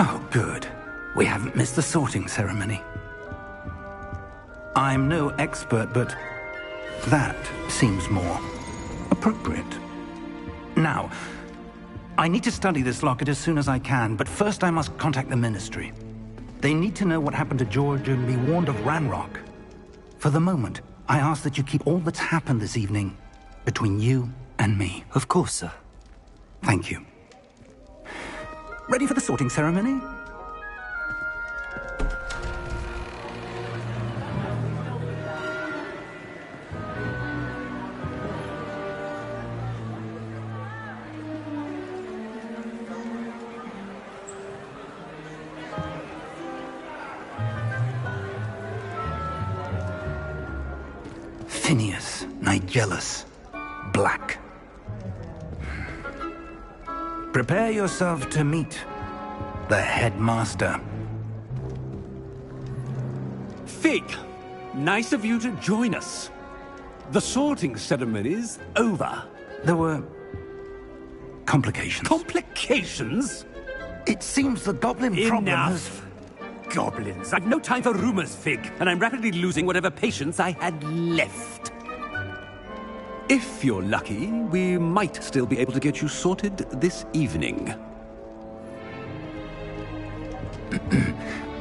Oh, good. We haven't missed the sorting ceremony. I'm no expert, but that seems more appropriate. Now, I need to study this locket as soon as I can, but first I must contact the Ministry. They need to know what happened to George and be warned of Ranrock. For the moment, I ask that you keep all that's happened this evening between you and me. Of course, sir. Thank you. Ready for the sorting ceremony? Phineas, Nigellus, Black. Prepare yourself to meet the headmaster. Fig, nice of you to join us. The sorting ceremony's over. There were complications. Complications? It seems the goblin problem has... Enough. Goblins. I've no time for rumors, Fig, and I'm rapidly losing whatever patience I had left. If you're lucky, we might still be able to get you sorted this evening.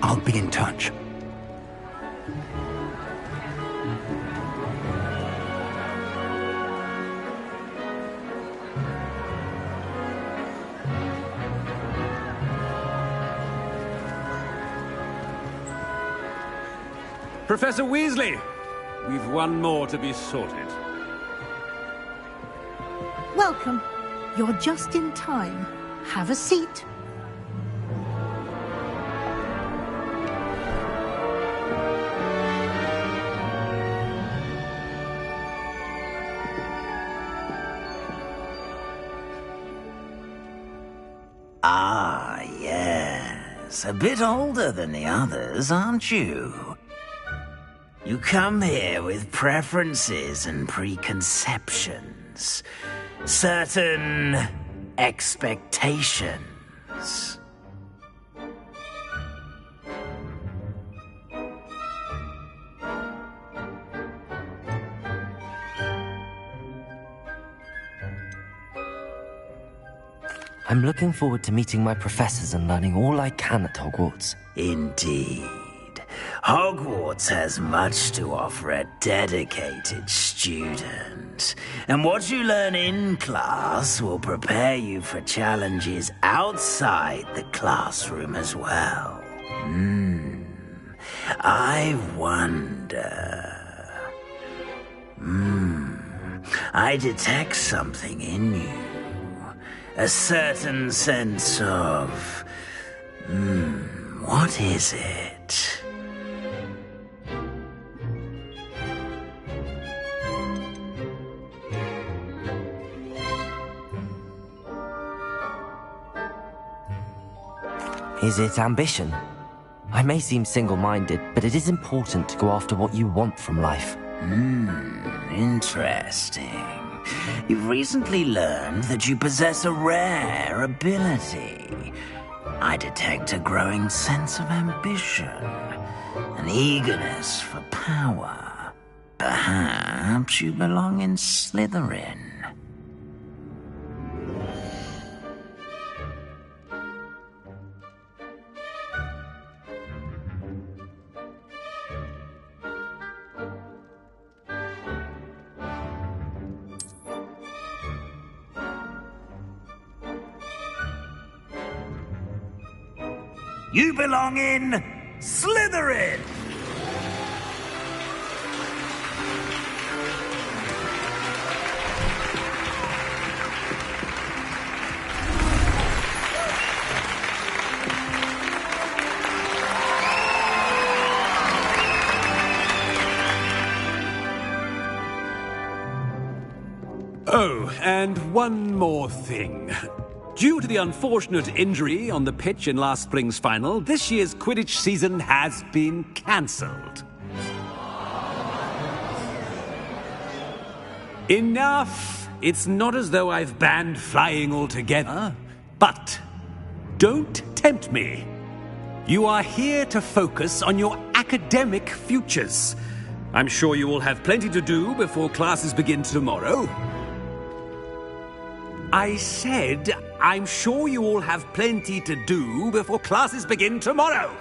I'll be in touch. Professor Weasley, we've one more to be sorted. Welcome. You're just in time. Have a seat. Ah, yes. A bit older than the others, aren't you? You come here with preferences and preconceptions. Certain expectations. I'm looking forward to meeting my professors and learning all I can at Hogwarts. Indeed. Hogwarts has much to offer a dedicated student. And what you learn in class will prepare you for challenges outside the classroom as well. I wonder... I detect something in you. A certain sense of... what is it? Is it ambition? I may seem single-minded, but it is important to go after what you want from life. Interesting. You've recently learned that you possess a rare ability. I detect a growing sense of ambition, an eagerness for power. Perhaps you belong in Slytherin. You belong in Slytherin! Oh, and one more thing. Due to the unfortunate injury on the pitch in last spring's final, this year's Quidditch season has been cancelled. Enough! It's not as though I've banned flying altogether, but Don't tempt me. You are here to focus on your academic futures. I'm sure you will have plenty to do before classes begin tomorrow. I said, I'm sure you all have plenty to do before classes begin tomorrow.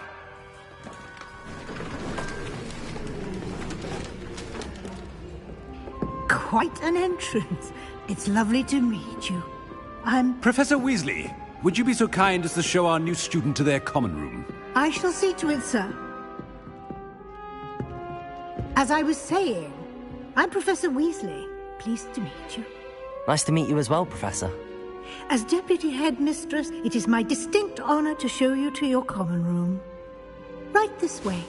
Quite an entrance. It's lovely to meet you. Professor Weasley, would you be so kind as to show our new student to their common room? I shall see to it, sir. As I was saying, I'm Professor Weasley. Pleased to meet you. Nice to meet you as well, Professor. As Deputy Headmistress, it is my distinct honor to show you to your common room. Right this way.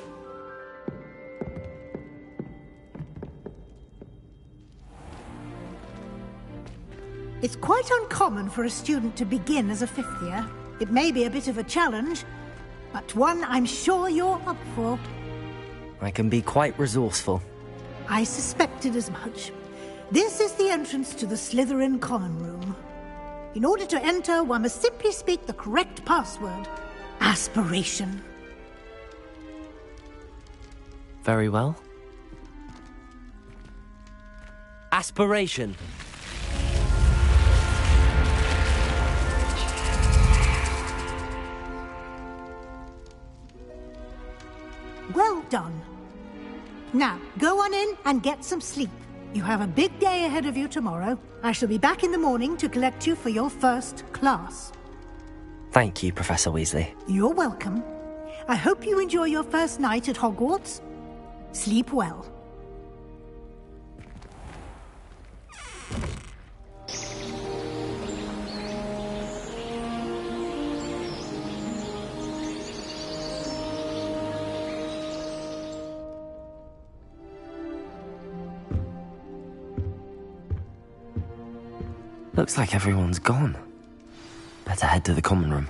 It's quite uncommon for a student to begin as a fifth year. It may be a bit of a challenge, but one I'm sure you're up for. I can be quite resourceful. I suspected as much. This is the entrance to the Slytherin common room. In order to enter, one must simply speak the correct password. Aspiration. Very well. Aspiration. Well done. Now, go on in and get some sleep. You have a big day ahead of you tomorrow. I shall be back in the morning to collect you for your first class. Thank you, Professor Weasley. You're welcome. I hope you enjoy your first night at Hogwarts. Sleep well. Looks like everyone's gone. Better head to the common room.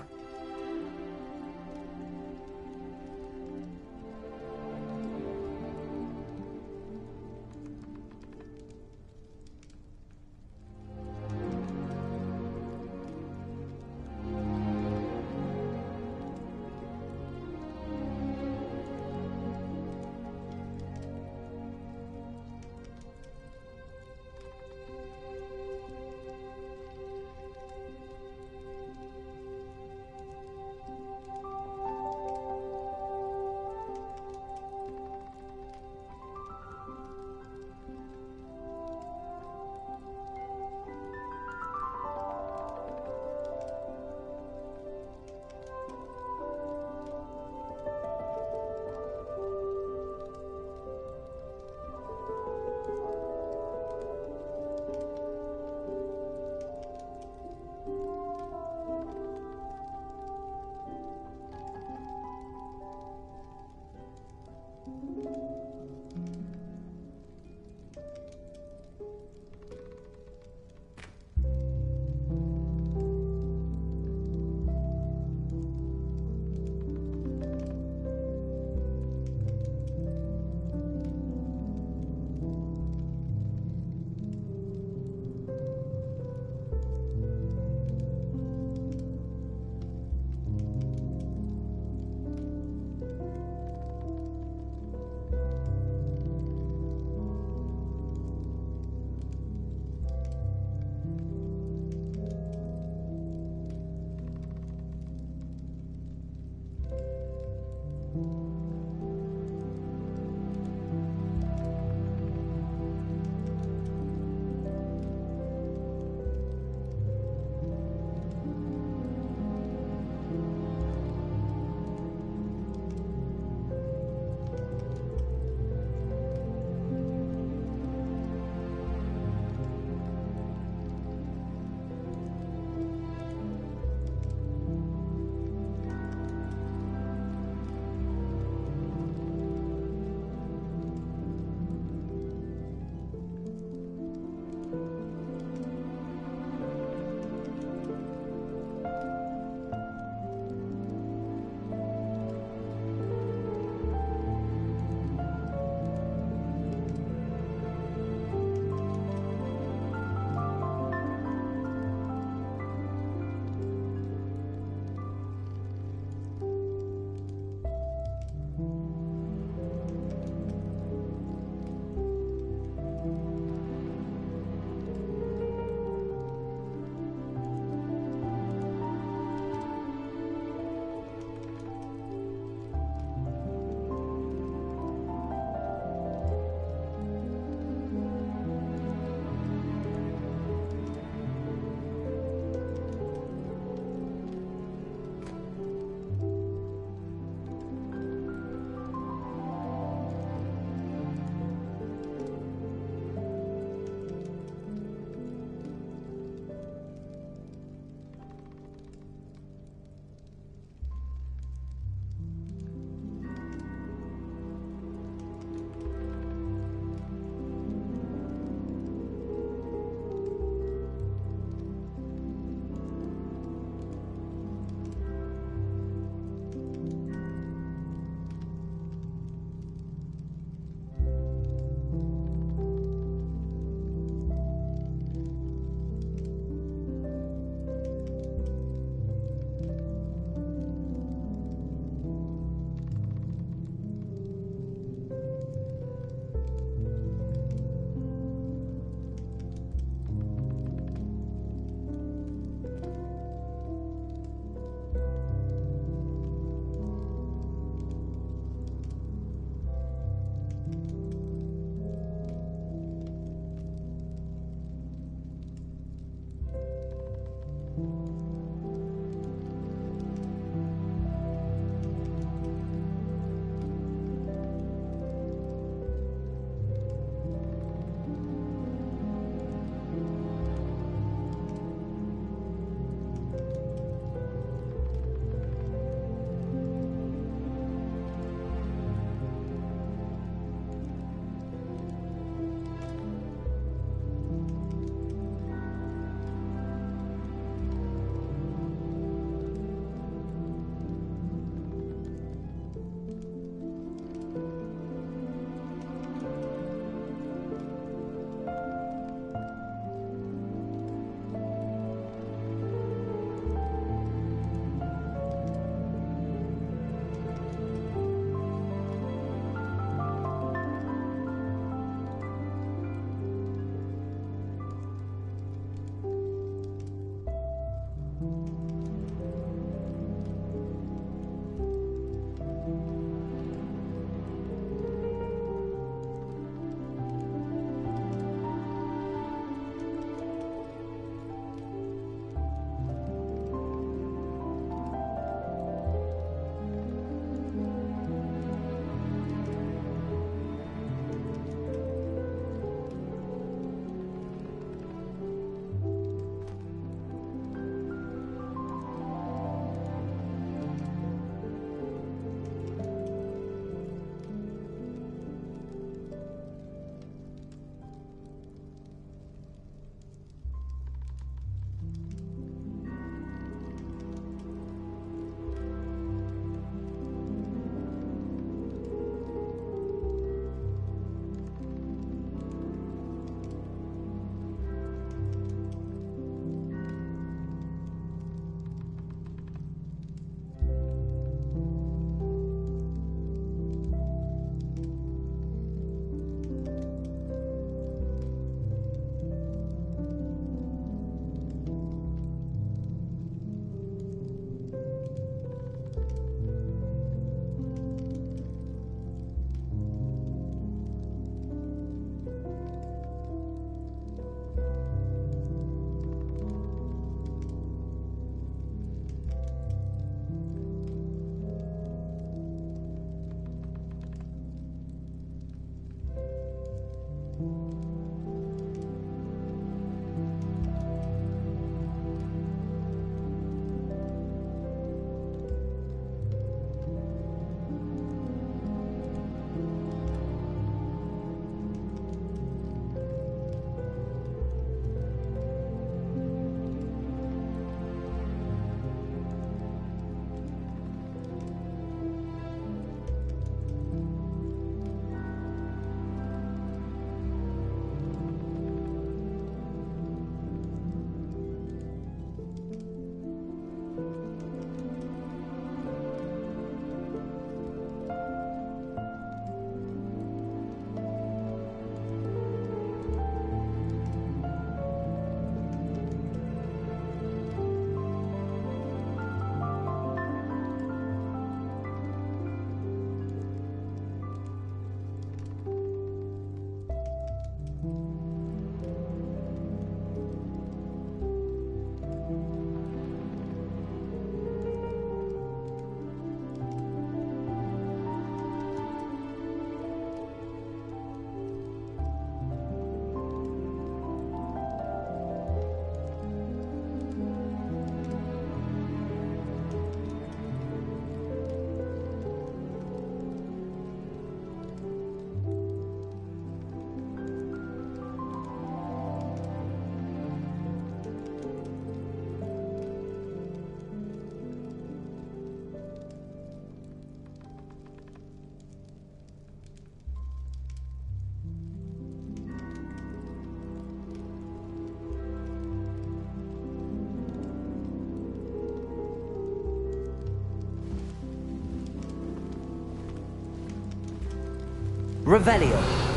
Revelio.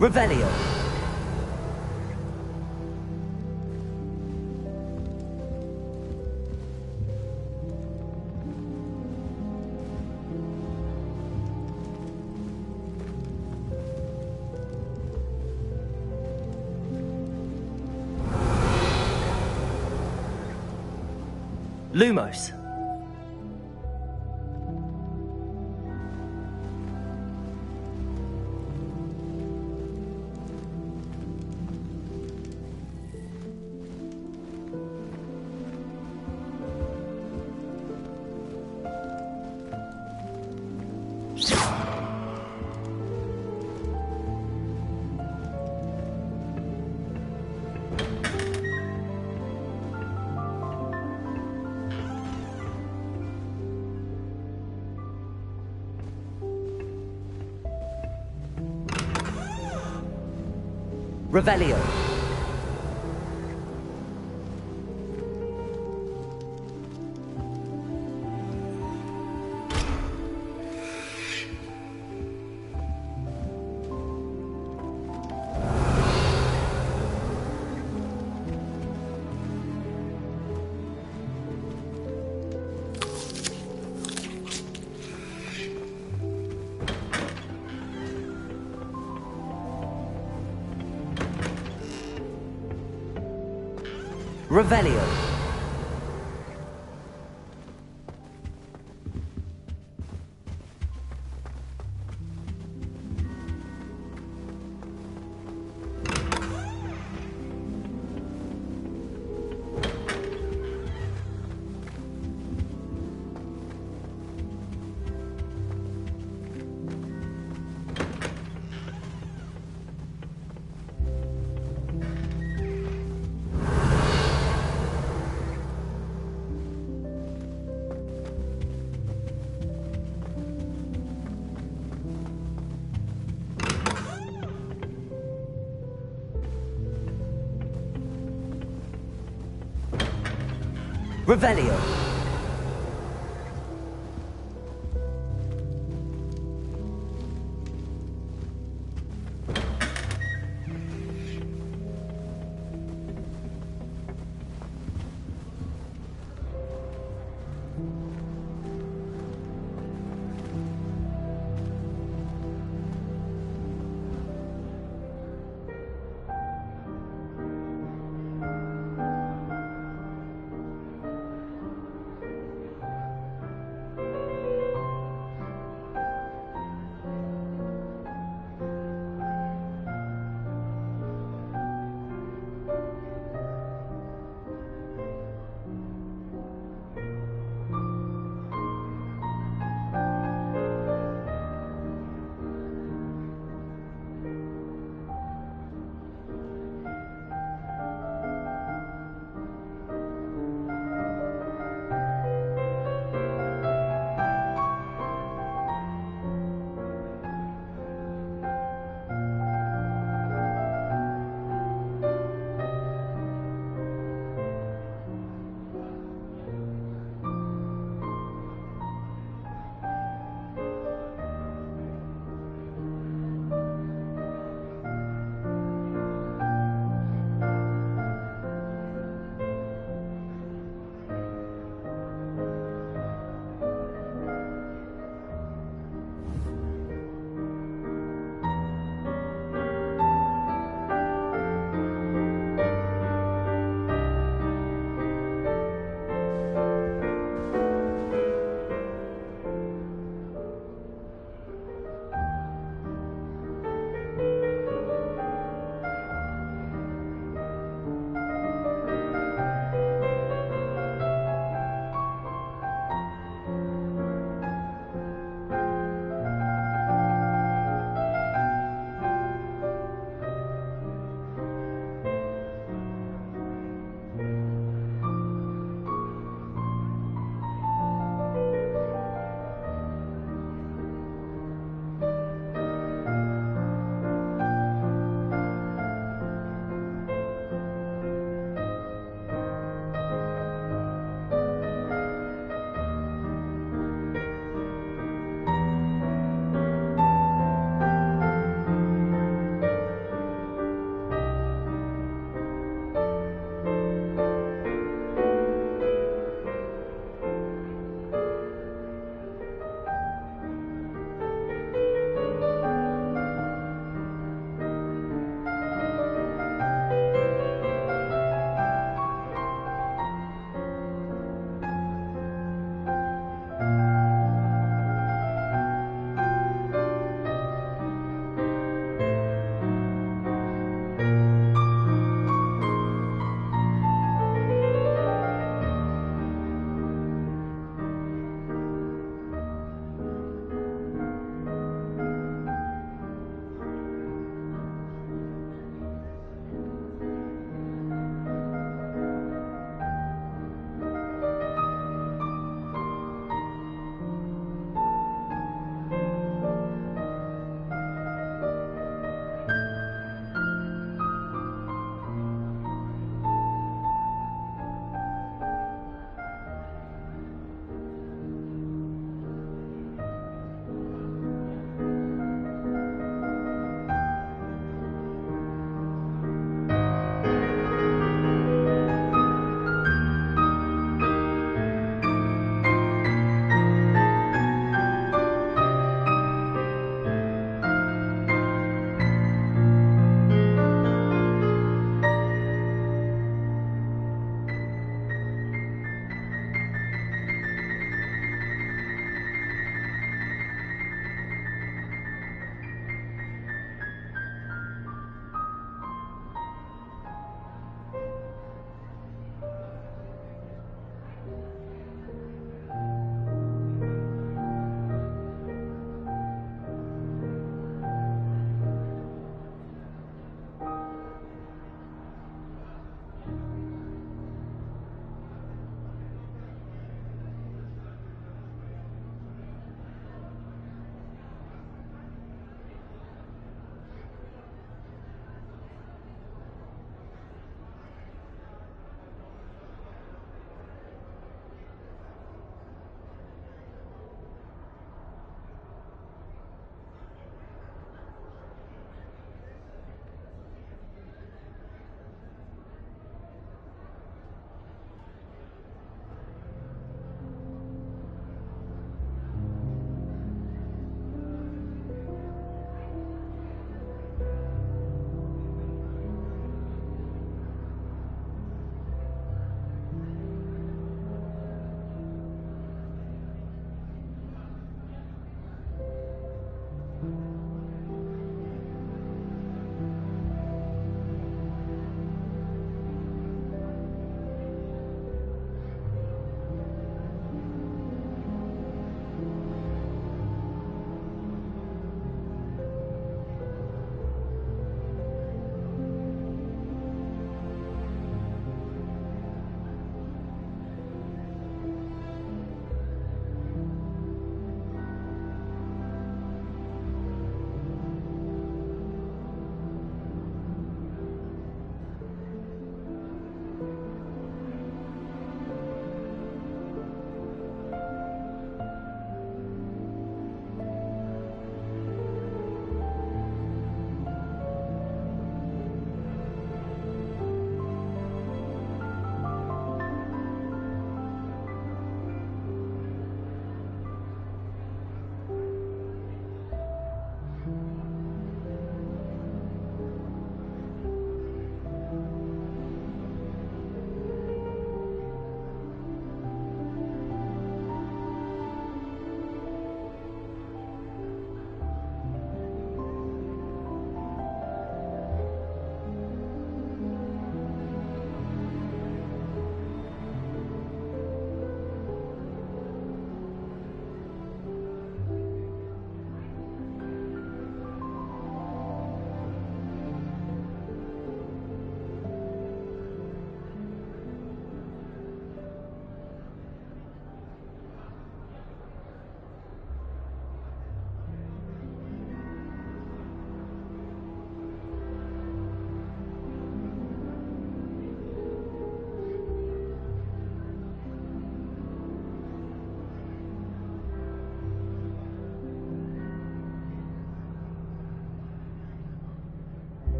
Revelio. Lumos. Revelio. Revelio. Revelio.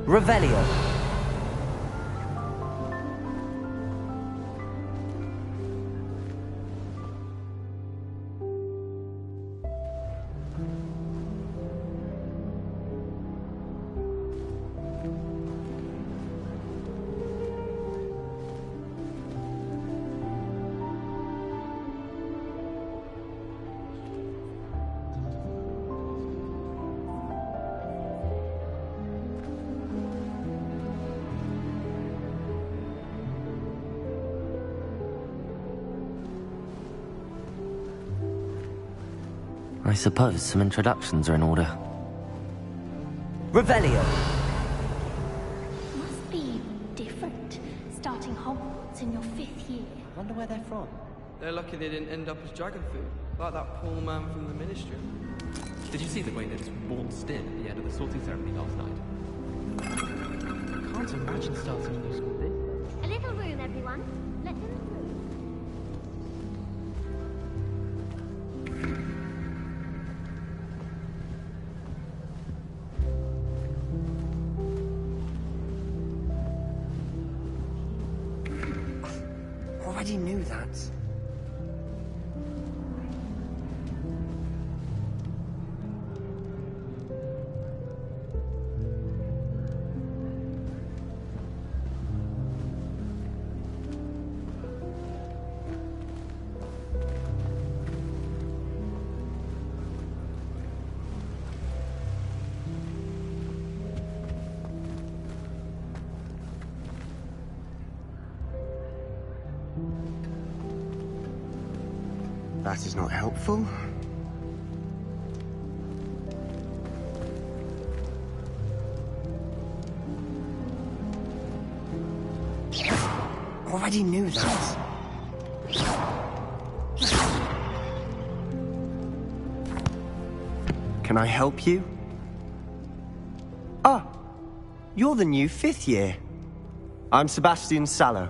Revelio. I suppose some introductions are in order. Revelio! Must be different, starting Hogwarts in your 5th year. Wonder where they're from. They're lucky they didn't end up as dragon food, like that poor man from the Ministry. Did you see the way they just waltzed in at the end of the sorting ceremony last night? I can't imagine starting a new school this way. A little room, everyone. Let them through. Already knew that. That is not helpful. Already knew that. Can I help you? Ah, you're the new 5th year. I'm Sebastian Sallow.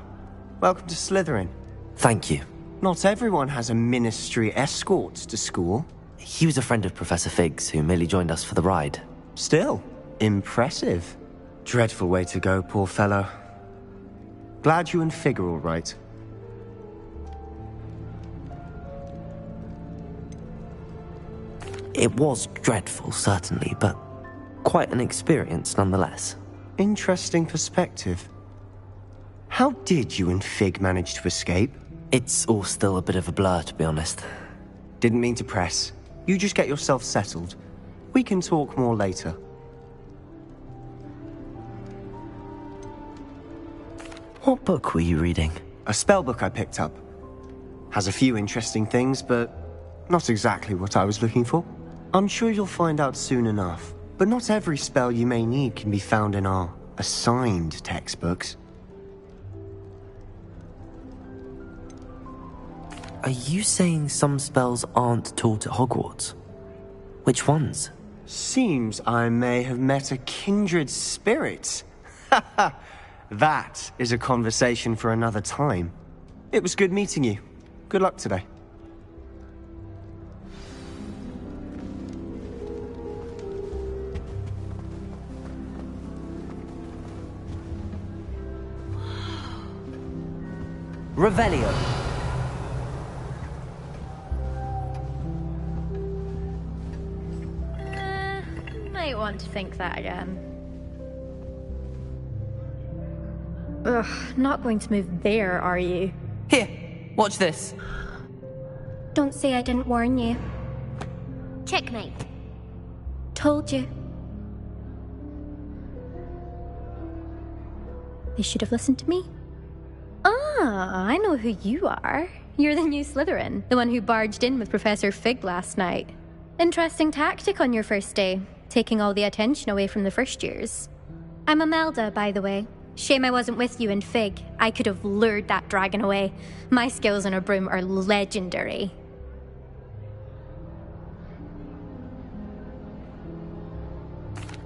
Welcome to Slytherin. Thank you. Not everyone has a Ministry escort to school. He was a friend of Professor Fig's who merely joined us for the ride. Still, impressive. Dreadful way to go, poor fellow. Glad you and Fig are all right. It was dreadful, certainly, but quite an experience nonetheless. Interesting perspective. How did you and Fig manage to escape? It's all still a bit of a blur, to be honest. Didn't mean to press. You just get yourself settled. We can talk more later. What book were you reading? A spell book I picked up. Has a few interesting things, but not exactly what I was looking for. I'm sure you'll find out soon enough. But not every spell you may need can be found in our assigned textbooks. Are you saying some spells aren't taught at Hogwarts? Which ones? Seems I may have met a kindred spirit. That is a conversation for another time. It was good meeting you. Good luck today. Revelio. Might want to think that again. Ugh, not going to move there, are you? Here, watch this. Don't say I didn't warn you. Checkmate. Told you. They should have listened to me. Ah, I know who you are. You're the new Slytherin, the one who barged in with Professor Fig last night. Interesting tactic on your first day, taking all the attention away from the first years. I'm Imelda, by the way. Shame I wasn't with you in Fig. I could have lured that dragon away. My skills on a broom are legendary.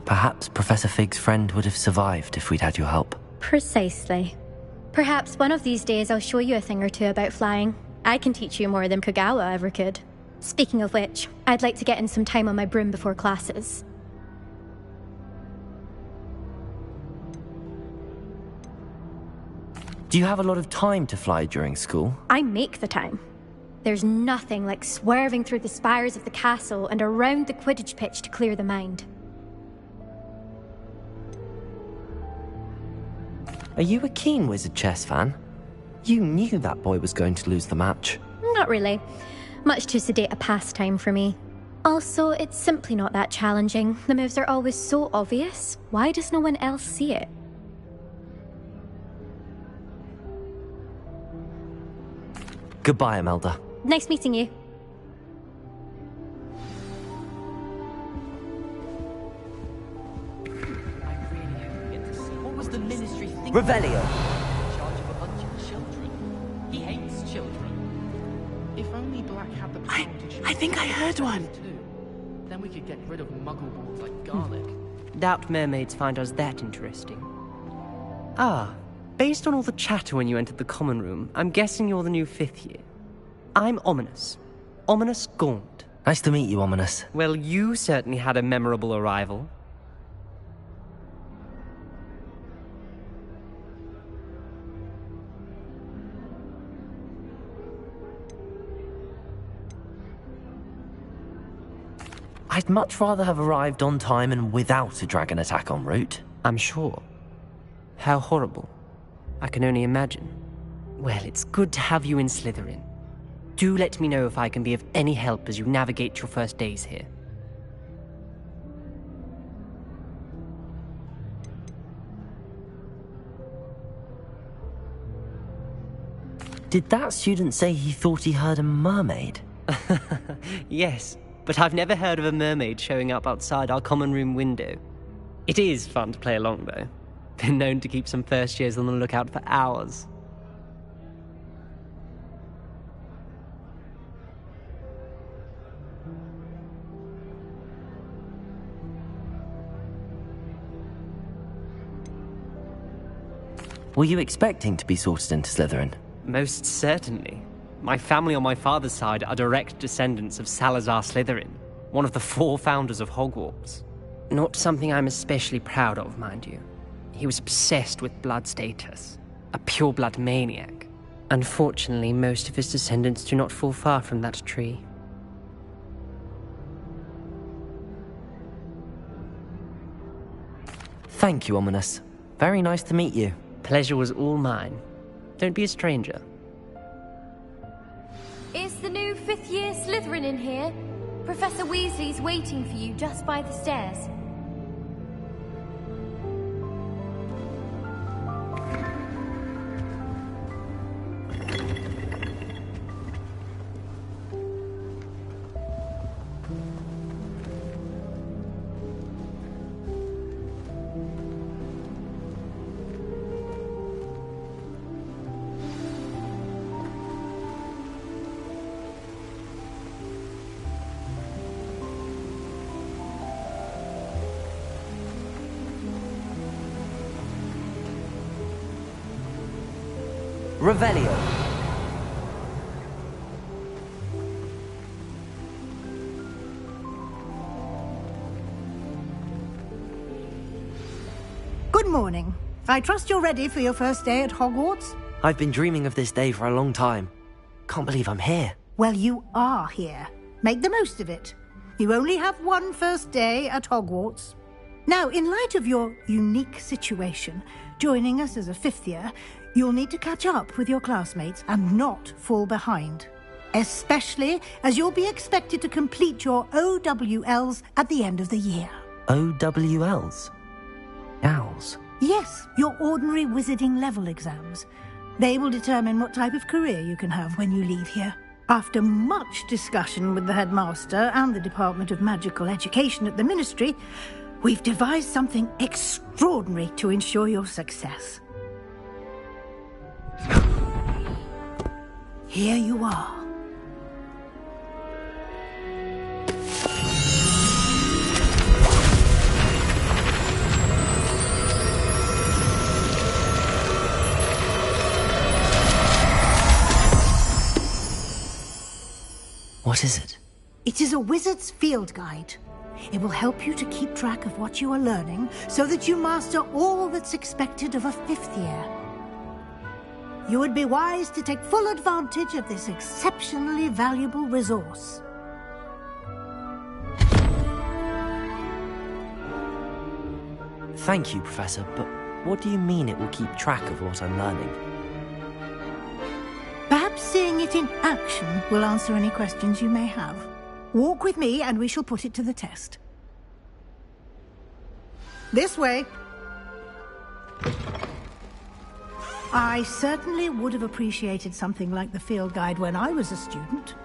Perhaps Professor Fig's friend would have survived if we'd had your help. Precisely. Perhaps one of these days I'll show you a thing or two about flying. I can teach you more than Kogawa ever could. Speaking of which, I'd like to get in some time on my broom before classes. Do you have a lot of time to fly during school? I make the time. There's nothing like swerving through the spires of the castle and around the Quidditch pitch to clear the mind. Are you a keen wizard chess fan? You knew that boy was going to lose the match. Not really. Much too sedate a pastime for me. Also, it's simply not that challenging. The moves are always so obvious. Why does no one else see it? Goodbye, Imelda. Nice meeting you. I really hope we get to see what was the ministry thinking. Revelio. In charge of a bunch of children. He hates children. If only Black had the power to choose. I think I heard one. Too. Then we could get rid of muggle balls like garlic. Doubt mermaids find us that interesting. Ah, based on all the chatter when you entered the common room, I'm guessing you're the new 5th year. I'm Ominous. Ominous Gaunt. Nice to meet you, Ominous. Well, you certainly had a memorable arrival. I'd much rather have arrived on time and without a dragon attack en route. I'm sure. How horrible. I can only imagine. Well, it's good to have you in Slytherin. Do let me know if I can be of any help as you navigate your first days here. Did that student say he thought he heard a mermaid? Yes, but I've never heard of a mermaid showing up outside our common room window. It is fun to play along, though. Been known to keep some first years on the lookout for hours. Were you expecting to be sorted into Slytherin? Most certainly. My family on my father's side are direct descendants of Salazar Slytherin, one of the 4 founders of Hogwarts. Not something I'm especially proud of, mind you. He was obsessed with blood status, a pure-blood maniac. Unfortunately, most of his descendants do not fall far from that tree. Thank you, Ominous. Very nice to meet you. Pleasure was all mine. Don't be a stranger. Is the new 5th year Slytherin in here? Professor Weasley's waiting for you just by the stairs. Revelio. Good morning. I trust you're ready for your first day at Hogwarts? I've been dreaming of this day for a long time. Can't believe I'm here. Well, you are here. Make the most of it. You only have one first day at Hogwarts. Now, in light of your unique situation, joining us as a 5th year, you'll need to catch up with your classmates and not fall behind. Especially as you'll be expected to complete your OWLs at the end of the year. OWLs? Owls? Yes, your ordinary wizarding level exams. They will determine what type of career you can have when you leave here. After much discussion with the headmaster and the Department of Magical Education at the Ministry, we've devised something extraordinary to ensure your success. Here you are. What is it? It is a wizard's field guide. It will help you to keep track of what you are learning so that you master all that's expected of a 5th year. You would be wise to take full advantage of this exceptionally valuable resource. Thank you, Professor, but what do you mean it will keep track of what I'm learning? Perhaps seeing it in action will answer any questions you may have. Walk with me and we shall put it to the test. This way. I certainly would have appreciated something like the field guide when I was a student.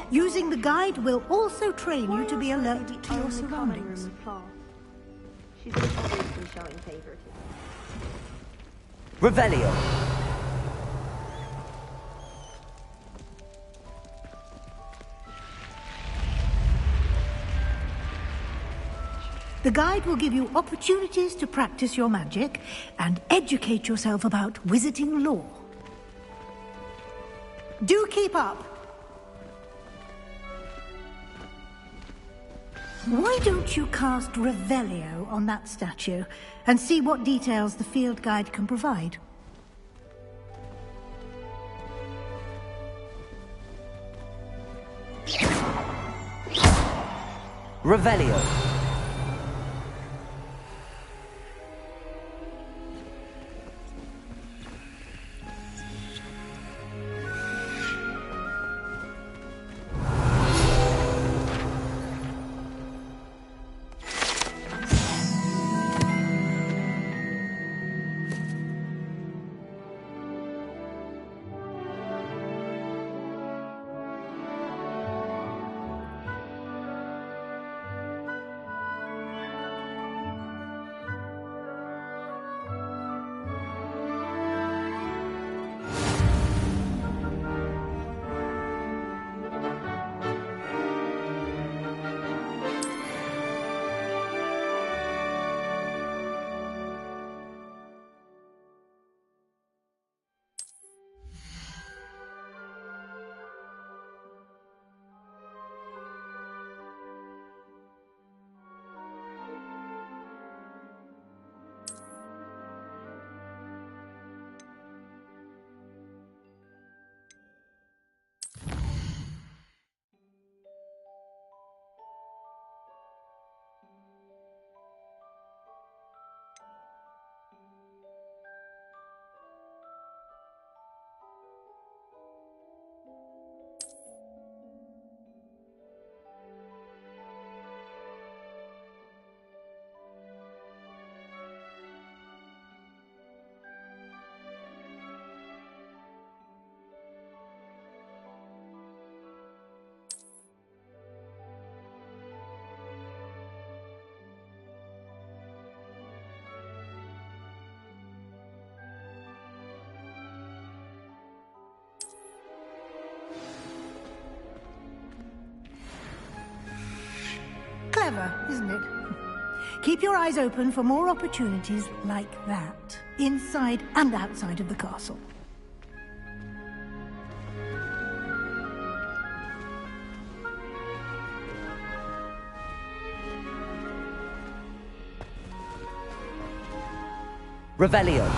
Using the guide will also train you to be alert to your surroundings. She's always been showing favoritism. Revelio! The guide will give you opportunities to practice your magic and educate yourself about wizarding lore. Do keep up! Why don't you cast Revelio on that statue and see what details the field guide can provide? Revelio! Clever, isn't it? Keep your eyes open for more opportunities like that, inside and outside of the castle. Revelio!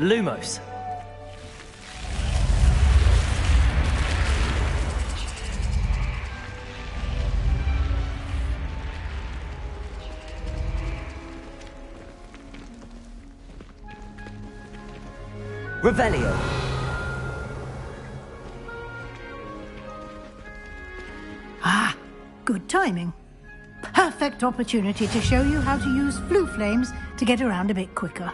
Lumos. Revelio. Ah, good timing. Perfect opportunity to show you how to use flue flames to get around a bit quicker.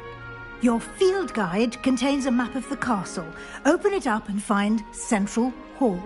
Your field guide contains a map of the castle. Open it up and find Central Hall.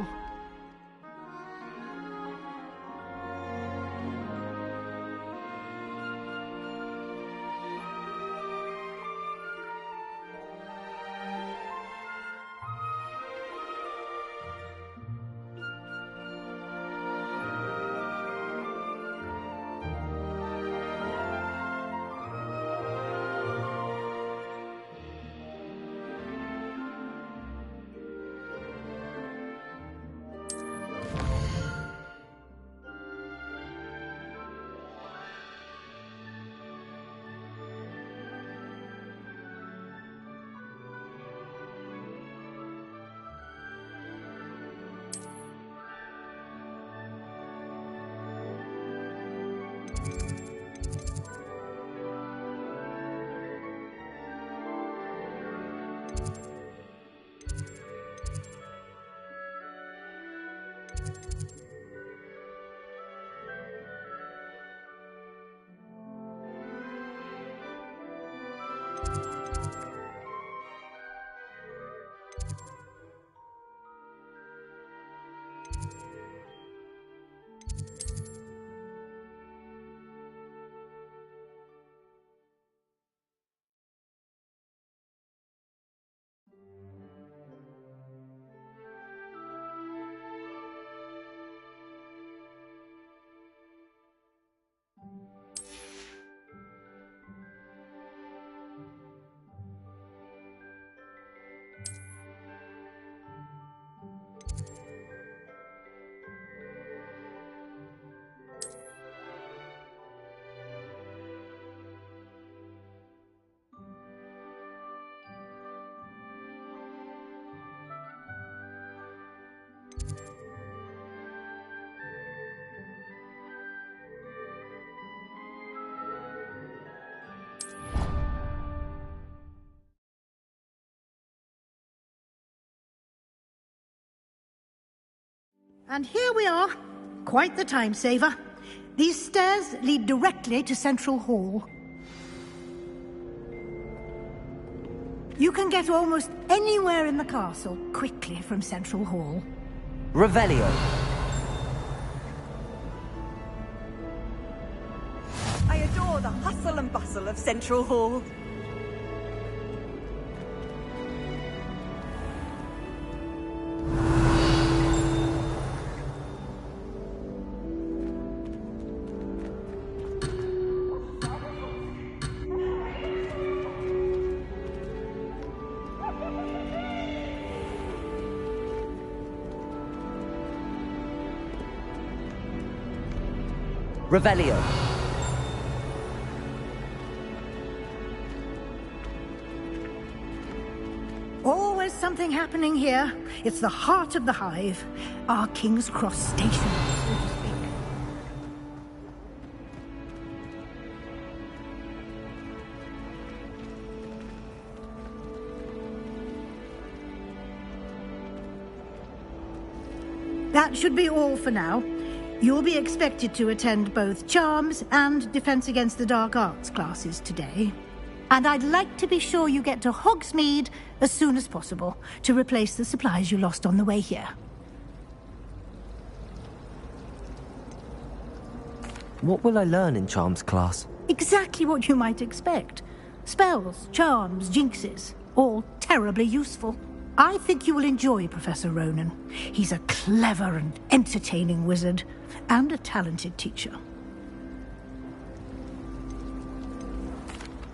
And here we are. Quite the time saver. These stairs lead directly to Central Hall. You can get almost anywhere in the castle quickly from Central Hall. Revelio. I adore the hustle and bustle of Central Hall. Revelio. Always something happening here. It's the heart of the hive. Our King's Cross station, so to speak. That should be all for now. You'll be expected to attend both Charms and Defense Against the Dark Arts classes today. And I'd like to be sure you get to Hogsmeade as soon as possible to replace the supplies you lost on the way here. What will I learn in Charms class? Exactly what you might expect. Spells, charms, jinxes, all terribly useful. I think you will enjoy Professor Ronan. He's a clever and entertaining wizard, and a talented teacher.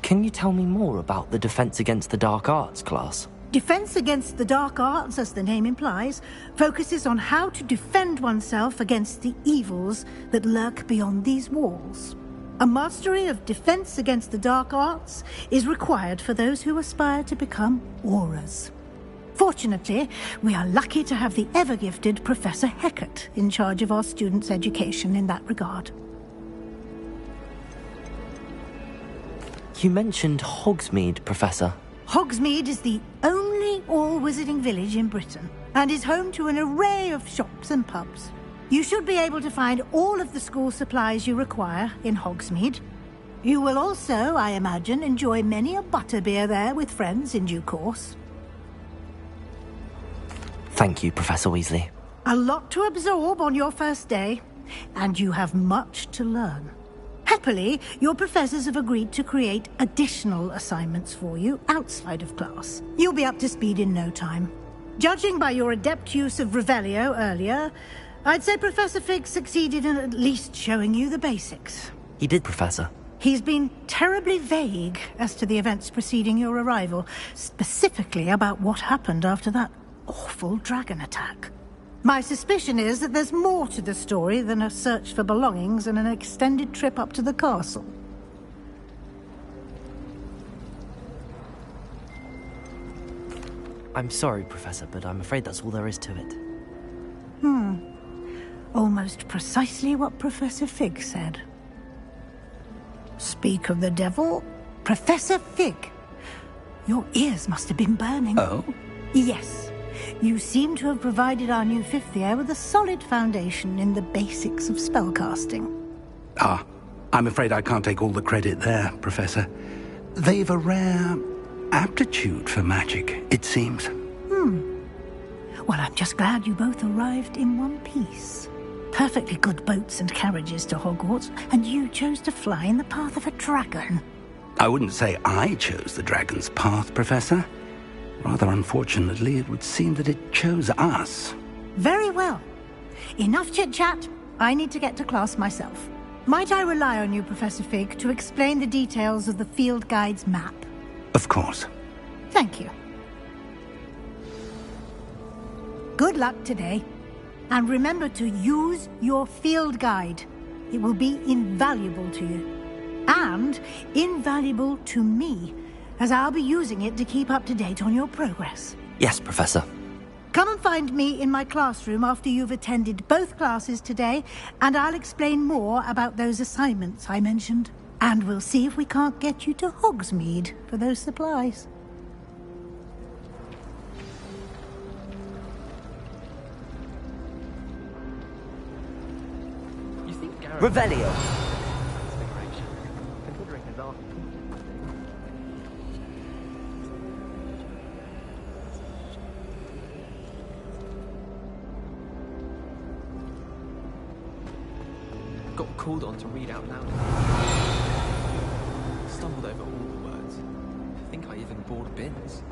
Can you tell me more about the Defense Against the Dark Arts class? Defense Against the Dark Arts, as the name implies, focuses on how to defend oneself against the evils that lurk beyond these walls. A mastery of defense against the dark arts is required for those who aspire to become auras. Fortunately, we are lucky to have the ever-gifted Professor Hecat in charge of our students' education in that regard. You mentioned Hogsmeade, Professor. Hogsmeade is the only all-wizarding village in Britain and is home to an array of shops and pubs. You should be able to find all of the school supplies you require in Hogsmeade. You will also, I imagine, enjoy many a butterbeer there with friends in due course. Thank you, Professor Weasley. A lot to absorb on your first day, and you have much to learn. Happily, your professors have agreed to create additional assignments for you outside of class. You'll be up to speed in no time. Judging by your adept use of Revelio earlier, I'd say Professor Fig succeeded in at least showing you the basics. He did, Professor. He's been terribly vague as to the events preceding your arrival, specifically about what happened after that awful dragon attack. My suspicion is that there's more to the story than a search for belongings and an extended trip up to the castle. I'm sorry, Professor, but I'm afraid that's all there is to it. Almost precisely what Professor Fig said. Speak of the devil, Professor Fig. Your ears must have been burning. Oh? Yes. You seem to have provided our new fifth year with a solid foundation in the basics of spellcasting. I'm afraid I can't take all the credit there, Professor. They've a rare aptitude for magic, it seems. Well, I'm just glad you both arrived in one piece. Perfectly good boats and carriages to Hogwarts, and you chose to fly in the path of a dragon. I wouldn't say I chose the dragon's path, Professor. Rather unfortunately, it would seem that it chose us. Very well. Enough chit-chat. I need to get to class myself. Might I rely on you, Professor Fig, to explain the details of the field guide's map? Of course. Thank you. Good luck today. And remember to use your field guide. It will be invaluable to you. And invaluable to me, as I'll be using it to keep up to date on your progress. Yes, Professor. Come and find me in my classroom after you've attended both classes today, and I'll explain more about those assignments I mentioned. And we'll see if we can't get you to Hogsmeade for those supplies. Revelio! Got called on to read out loud. Stumbled over all the words. I think I even bored bins.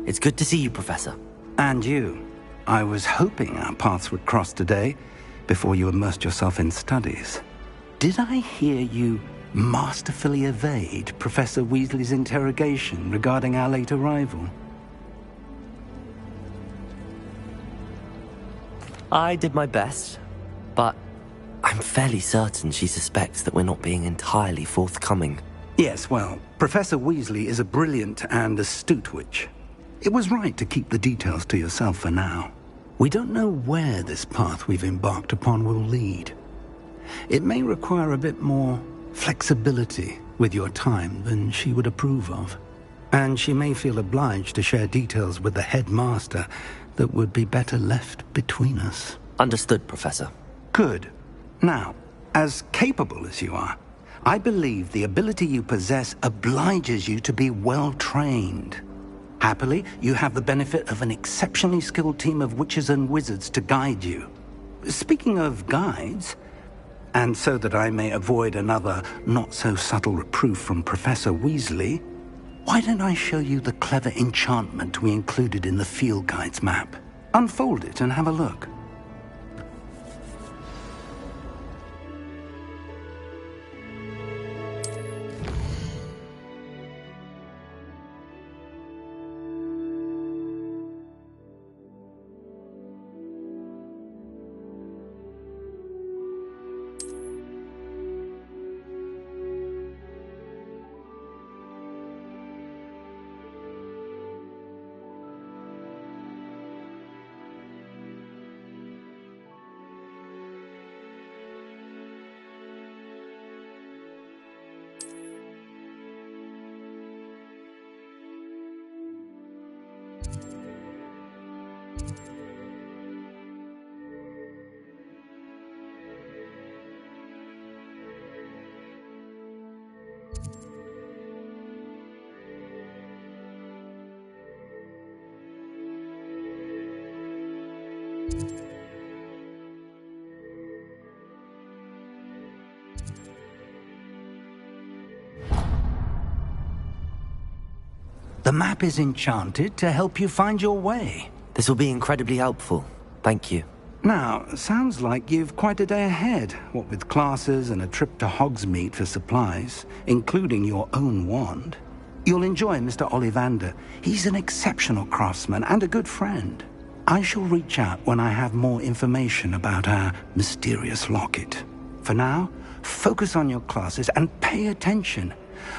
It's good to see you, Professor. And you. I was hoping our paths would cross today, before you immersed yourself in studies. Did I hear you masterfully evade Professor Weasley's interrogation regarding our late arrival? I did my best, but I'm fairly certain she suspects that we're not being entirely forthcoming. Yes, well, Professor Weasley is a brilliant and astute witch. It was right to keep the details to yourself for now. We don't know where this path we've embarked upon will lead. It may require a bit more flexibility with your time than she would approve of. And she may feel obliged to share details with the headmaster that would be better left between us. Understood, Professor. Good. Now, as capable as you are, I believe the ability you possess obliges you to be well-trained. Happily, you have the benefit of an exceptionally skilled team of witches and wizards to guide you. Speaking of guides, and so that I may avoid another not-so-subtle reproof from Professor Weasley, why don't I show you the clever enchantment we included in the field guide's map? Unfold it and have a look. The map is enchanted to help you find your way. This will be incredibly helpful. Thank you. Now, sounds like you've quite a day ahead, what with classes and a trip to Hogsmeade for supplies, including your own wand. You'll enjoy Mr. Ollivander. He's an exceptional craftsman and a good friend. I shall reach out when I have more information about our mysterious locket. For now, focus on your classes and pay attention.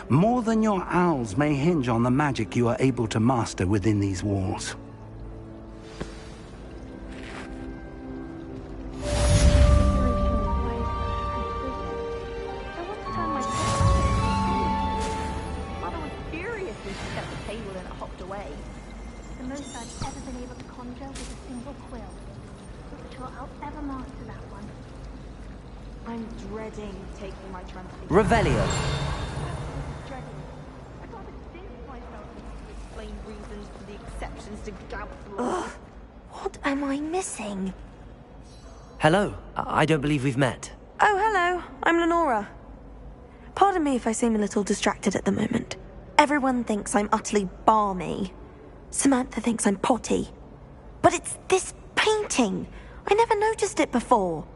More than your owls may hinge on the magic you are able to master within these walls. I'm dreading taking my transfer. Revelio. I can't convince myself to explain reasons for the exceptions to Gaunt's law. What am I missing? Hello. I don't believe we've met. Oh, hello. I'm Lenora. Pardon me if I seem a little distracted at the moment. Everyone thinks I'm utterly balmy. Samantha thinks I'm potty. But it's this painting. I never noticed it before.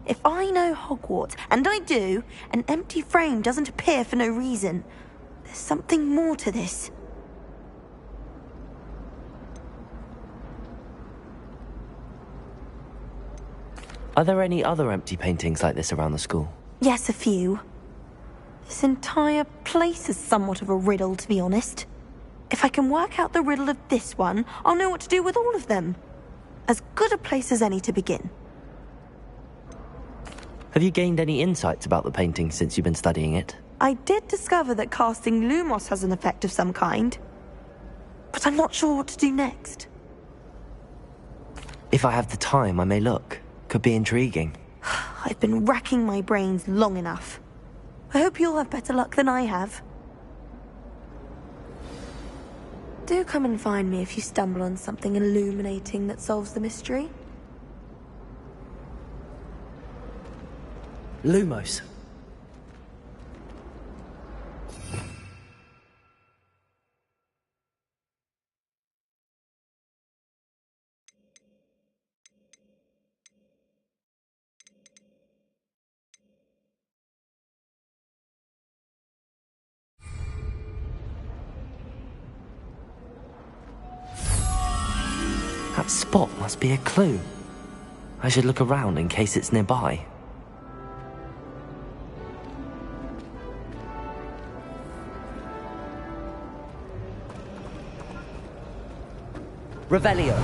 If I know Hogwarts, and I do, an empty frame doesn't appear for no reason. There's something more to this. Are there any other empty paintings like this around the school? Yes, a few. This entire place is somewhat of a riddle, to be honest. If I can work out the riddle of this one, I'll know what to do with all of them. As good a place as any to begin. Have you gained any insights about the painting since you've been studying it? I did discover that casting Lumos has an effect of some kind. But I'm not sure what to do next. If I have the time, I may look. Could be intriguing. I've been racking my brains long enough. I hope you'll have better luck than I have. Do come and find me if you stumble on something illuminating that solves the mystery. Lumos. That spot must be a clue. I should look around in case it's nearby. Revelio.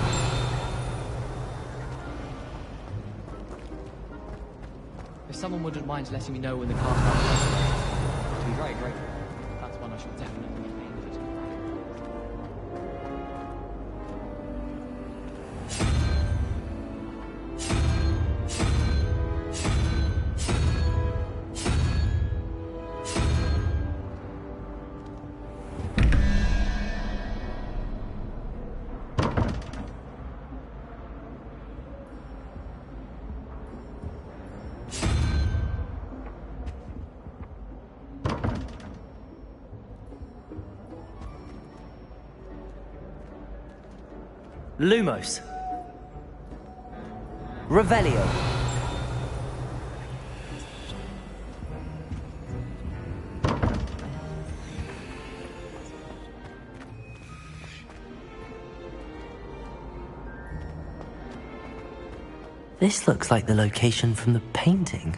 If someone wouldn't mind letting me know when the car's out, I'd be very grateful. That's one I shall definitely be paying attention to. Lumos. Revelio. This looks like the location from the painting.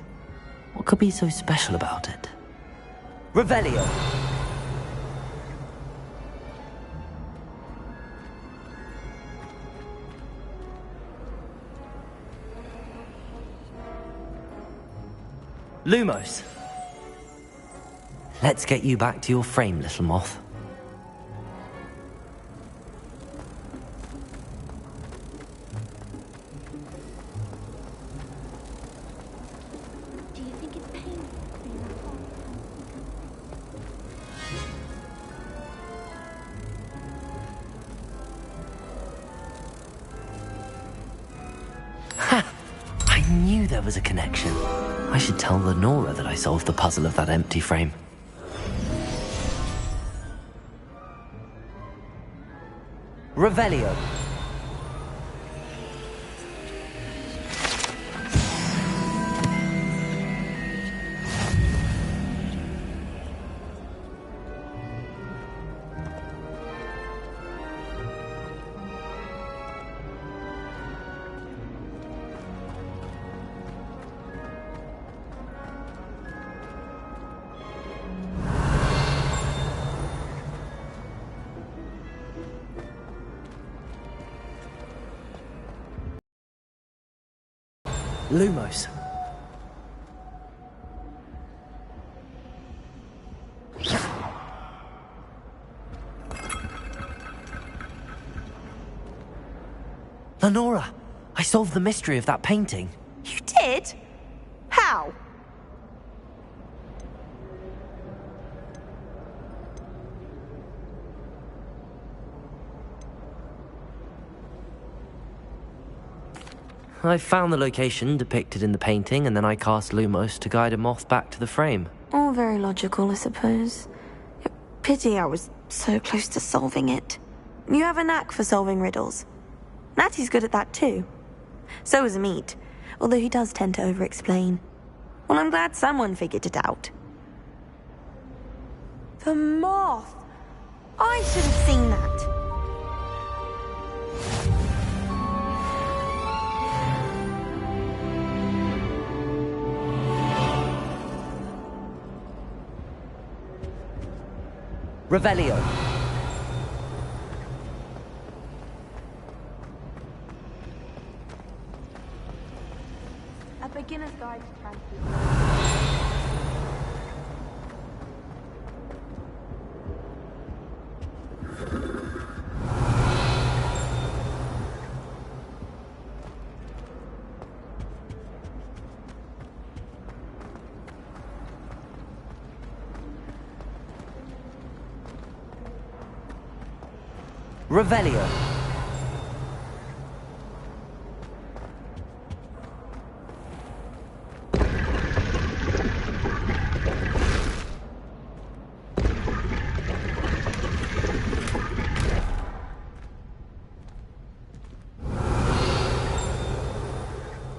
What could be so special about it? Revelio. Lumos. Let's get you back to your frame, little moth. Do you think it's painful being that far? knew there was a connection. I should tell Lenora that I solved the puzzle of that empty frame. Revelio. Lumos. Lenora, I solved the mystery of that painting. You did? How? I found the location depicted in the painting, and then I cast Lumos to guide a moth back to the frame. All very logical, I suppose. Pity I was so close to solving it. You have a knack for solving riddles. Natty's good at that too. So is Amit, although he does tend to over-explain. Well, I'm glad someone figured it out. The moth! I should have seen that. Revelio. A beginner's guide to transport. Revelio.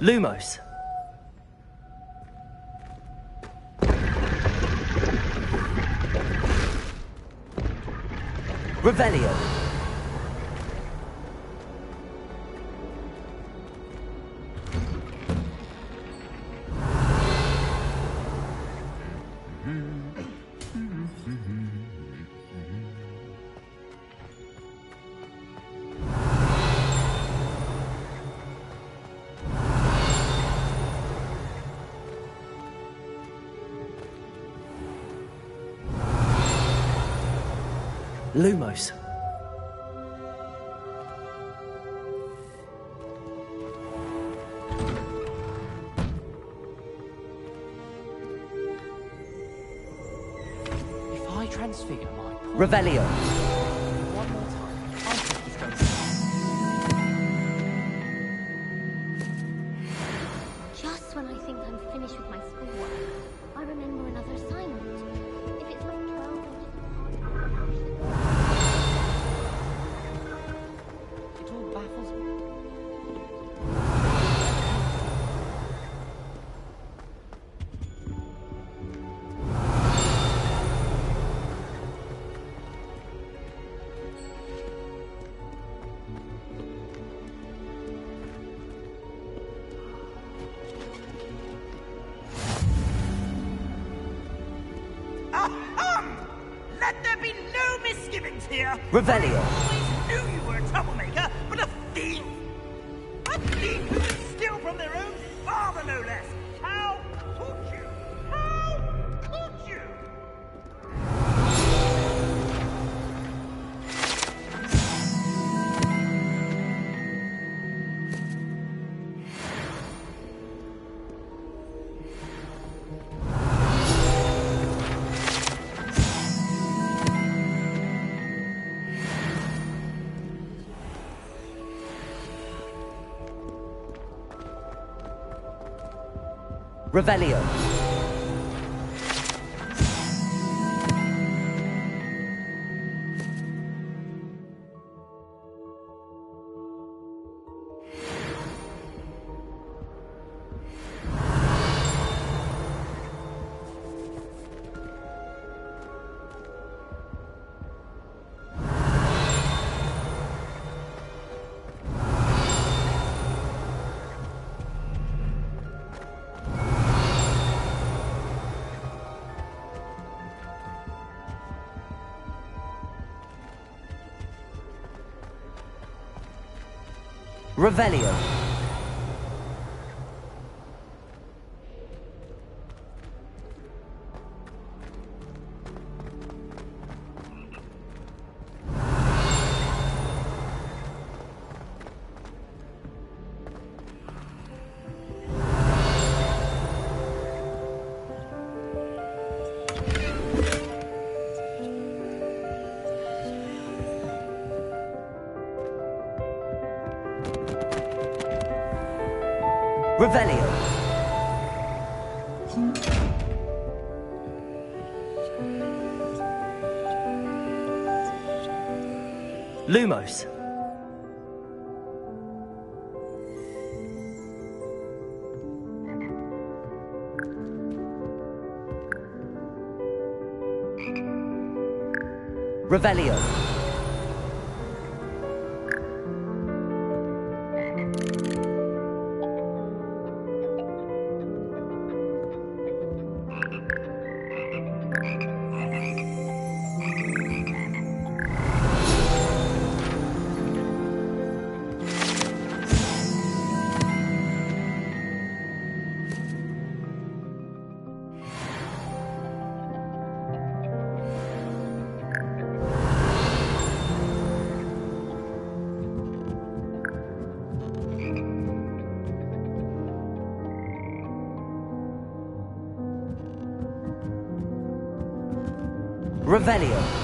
Lumos. Revelio. Lumos. If I transfigure my... Revelio. One more time, I think this goes... Just when I think I'm finished with my schoolwork, I remember another assignment. If it's not 12 or It all baffles me. Let there be no misgivings here! Revelio. I always knew you were a troublemaker, but a thief! A thief who would steal from their own father, no less! How could you? How could you? Revelio. Revelio. Revelio. Lumos. Revelio. Revelio.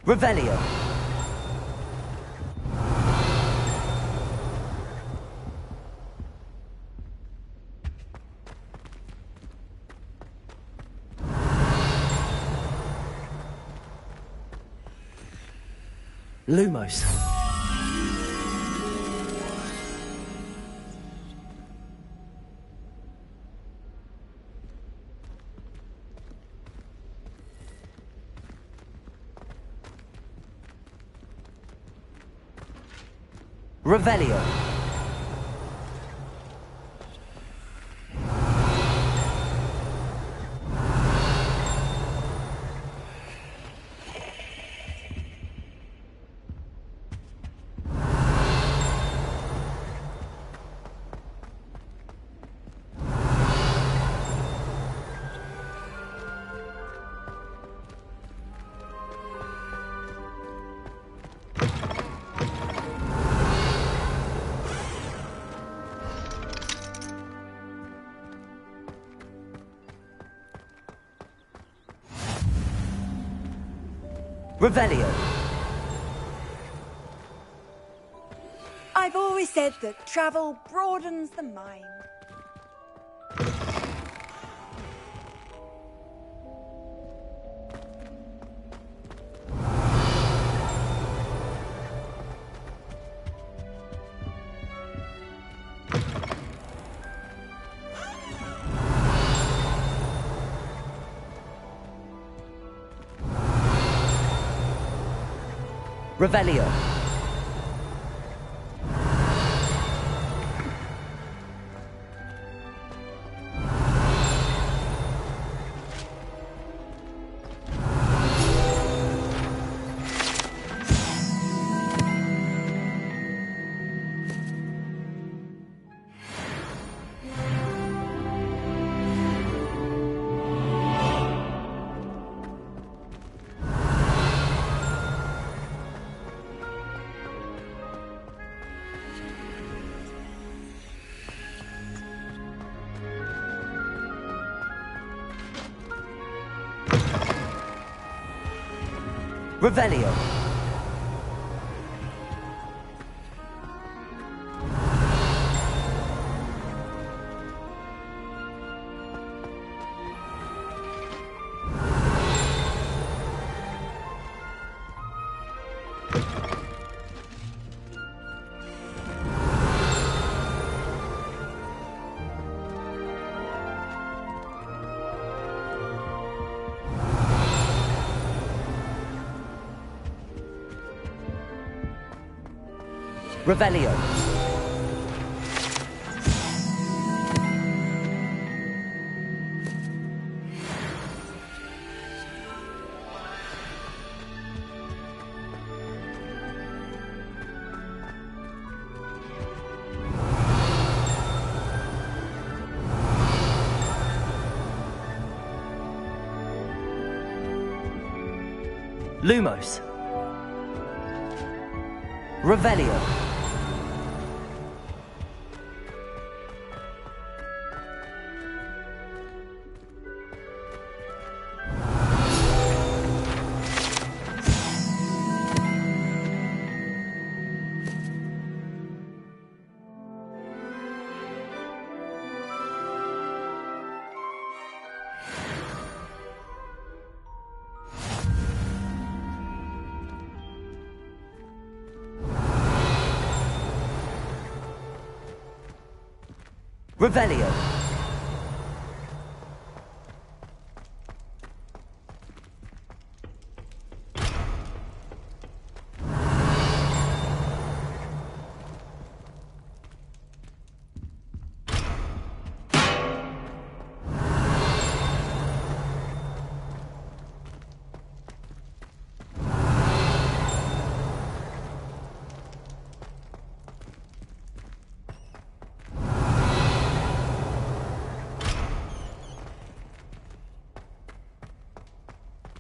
Revelio. Lumos. Revelio. Revelio. I've always said that travel broadens the mind. Revelio. Revelio. Revelio. Lumos. Revelio. Revelio.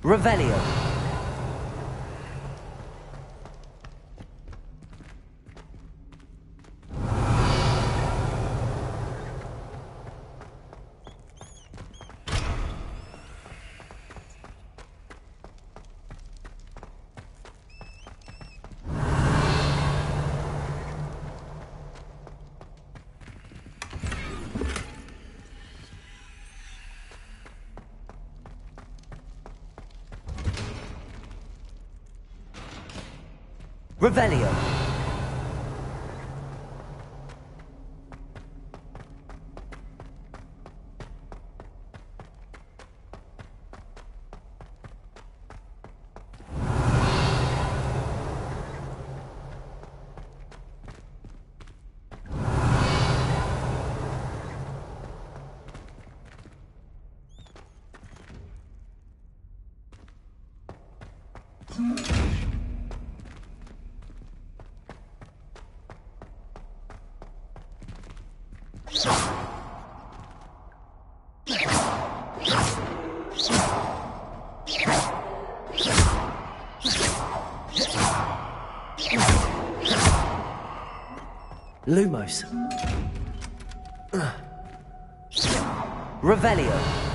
Revelio. Revelio. Lumos. Revelio.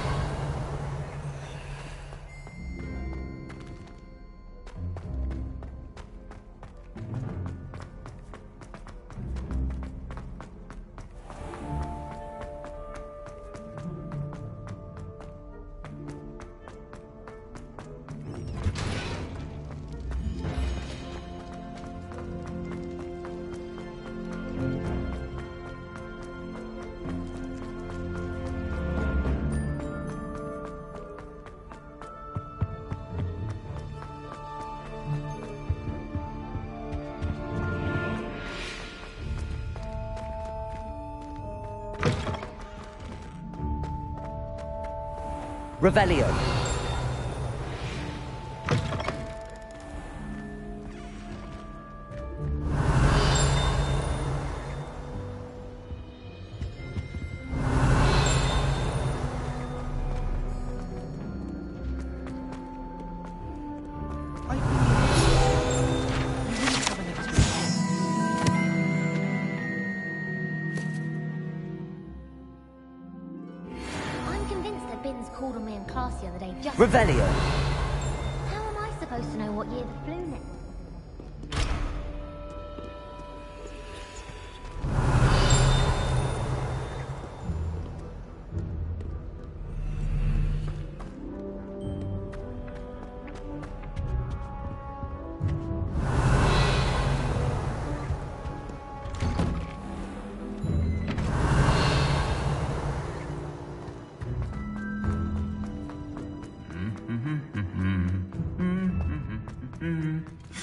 Revelio. I'm convinced that Binns called on me in class the other day just... Revelio. How am I supposed supposed to know what year the flu next.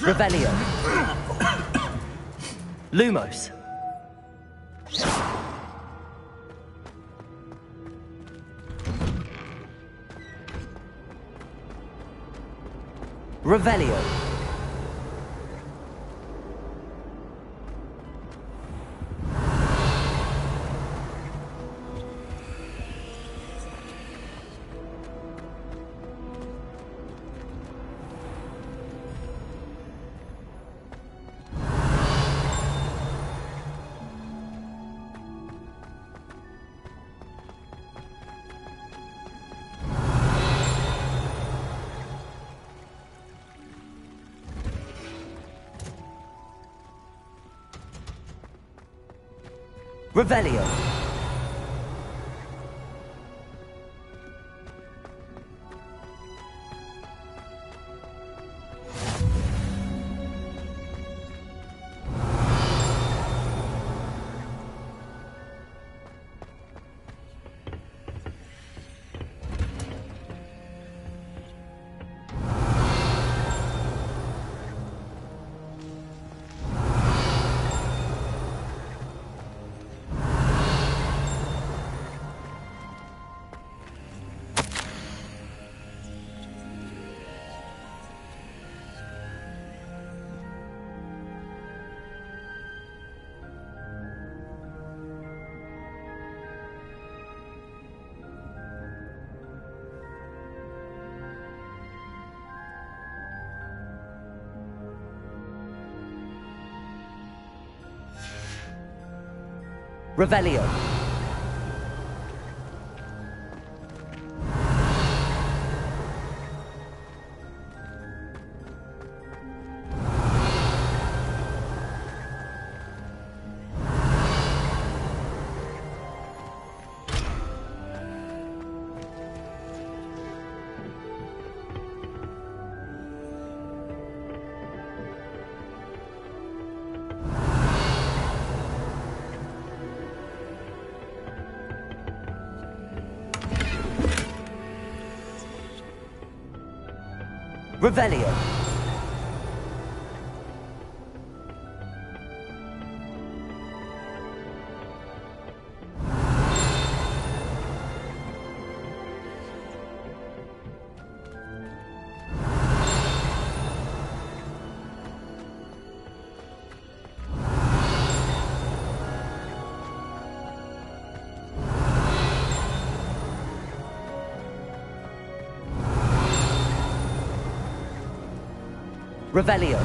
Revelio. Lumos. Revelio. Revelio. Revelio. Revelio. Revelio.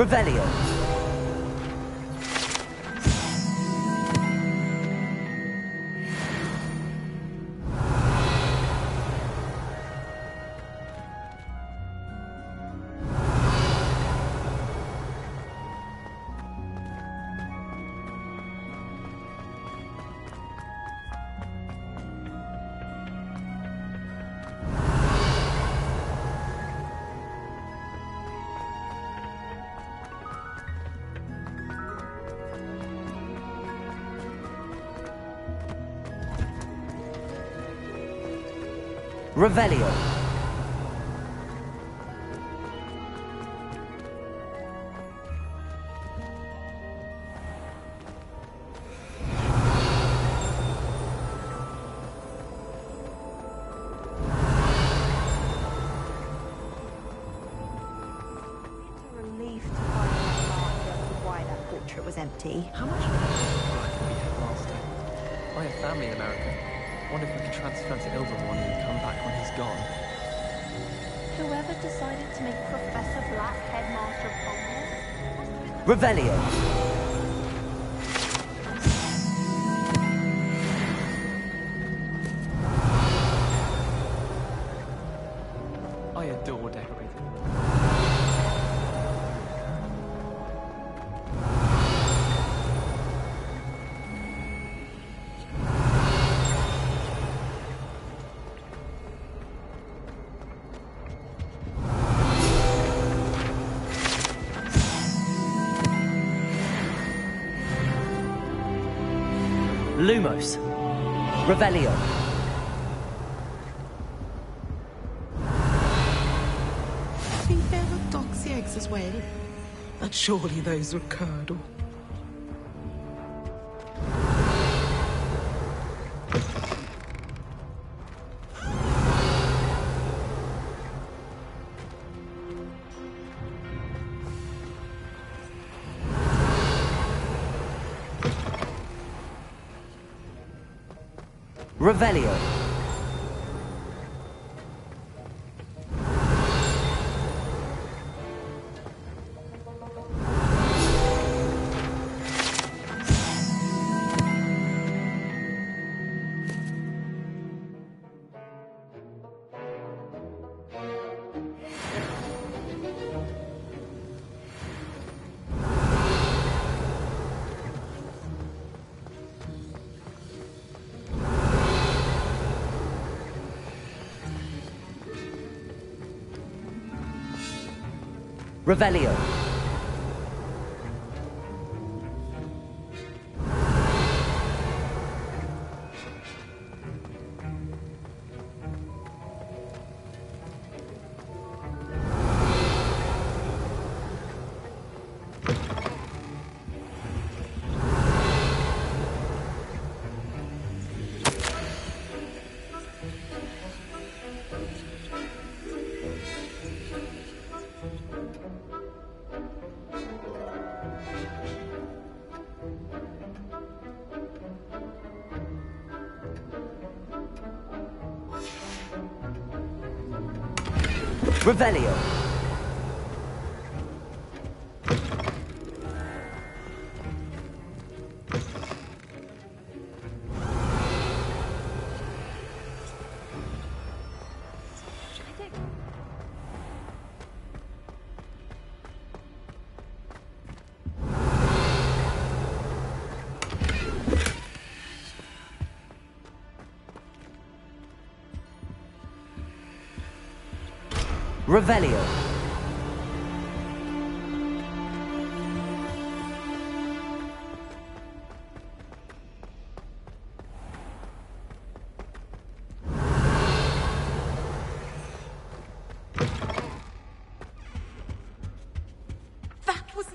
Revelio. Revelio. party. How much black did we have last time? I have family in America. Wonder if we could transfer to Ilvermorny and come back when he's gone. Whoever decided to make Professor Black headmaster of Hogwarts? Revelio. I adore decorating. Lumos. Revelio. Do you ever doxy eggs as well? But surely those were curdle. Revelio. Revelio. Revelio. Revelio. That was...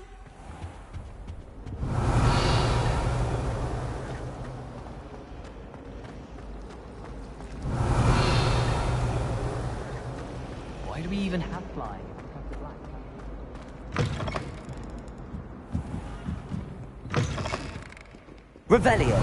Why do we even have flying? Revelio.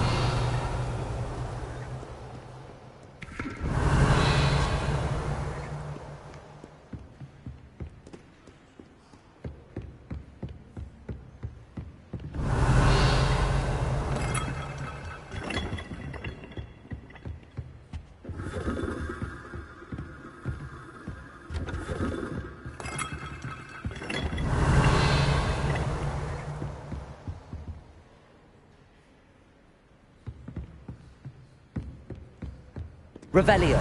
Revelio.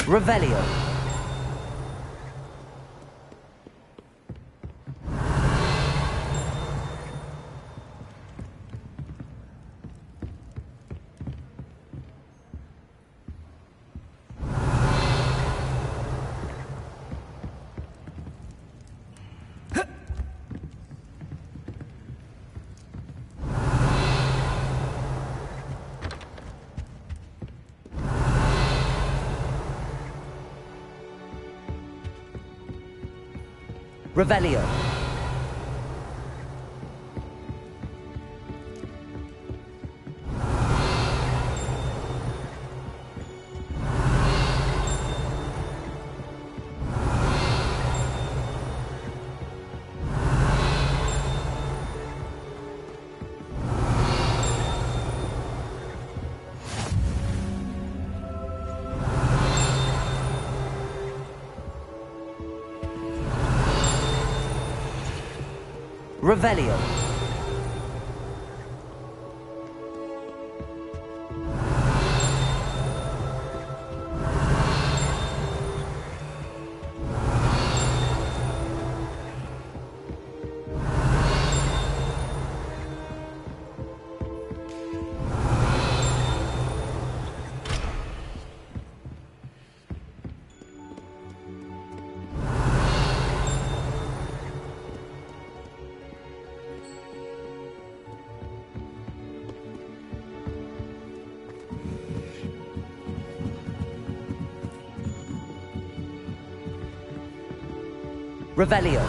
Revelio. Revelio. Revelio. Revelio.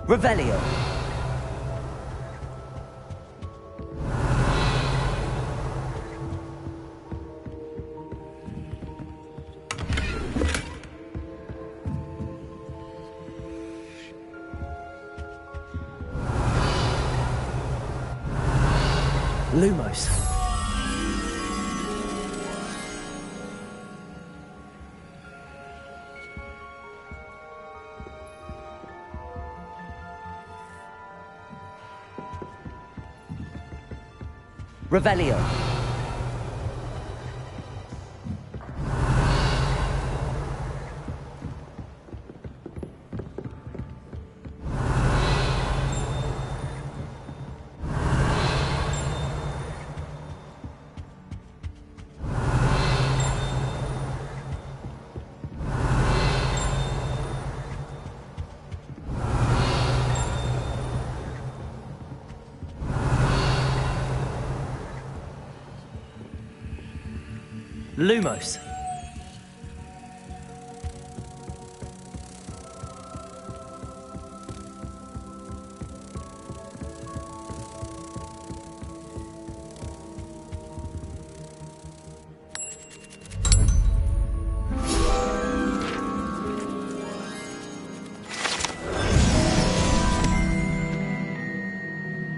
Revelio. Lumos. Revelio. Lumos.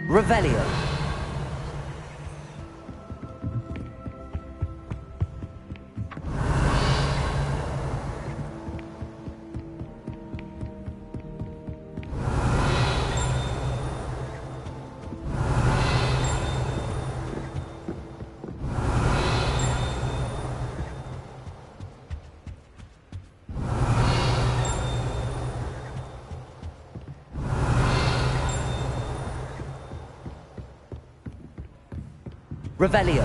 Revelio. Revelio.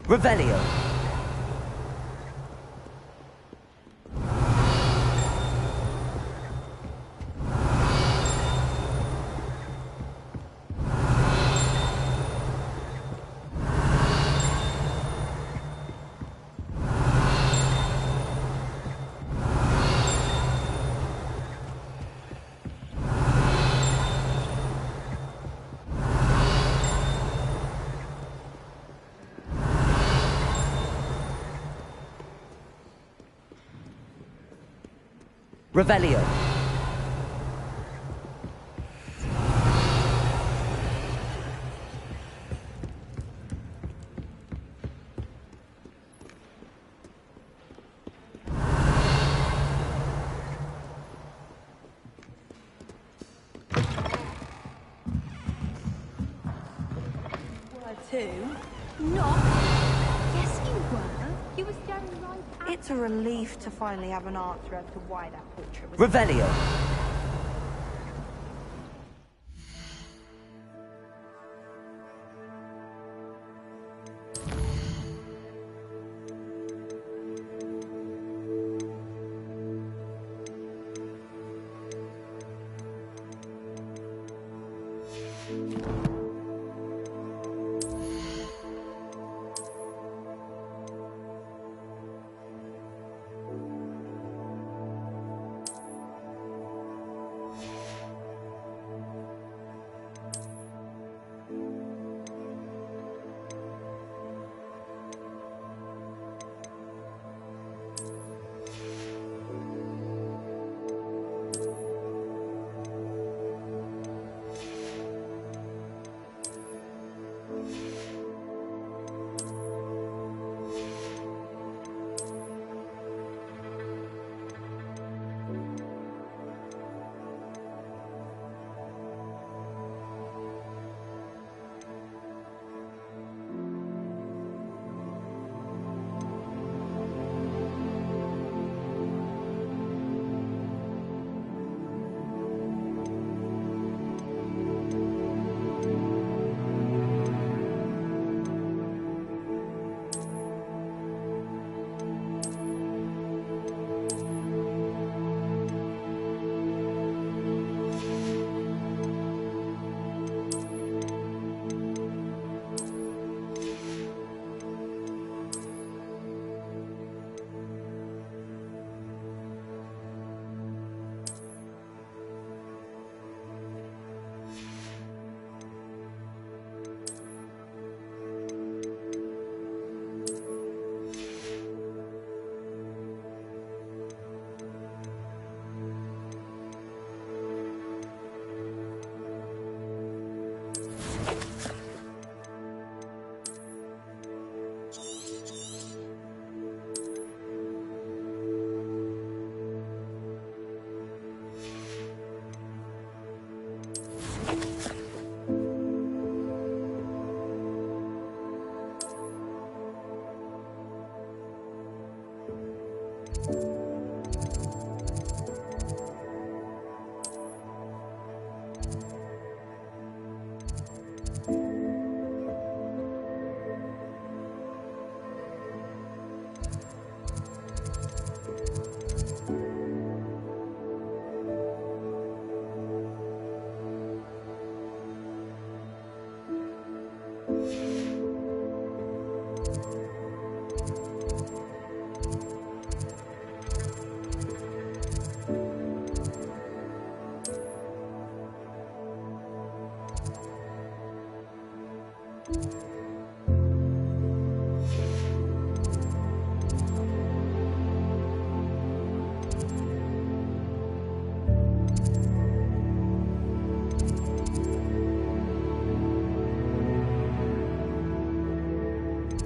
Revelio. Revelio. too. Not. Yes, you were. You were staring right at It's a relief to finally have an answer as to why that portrait was... Revelio.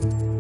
you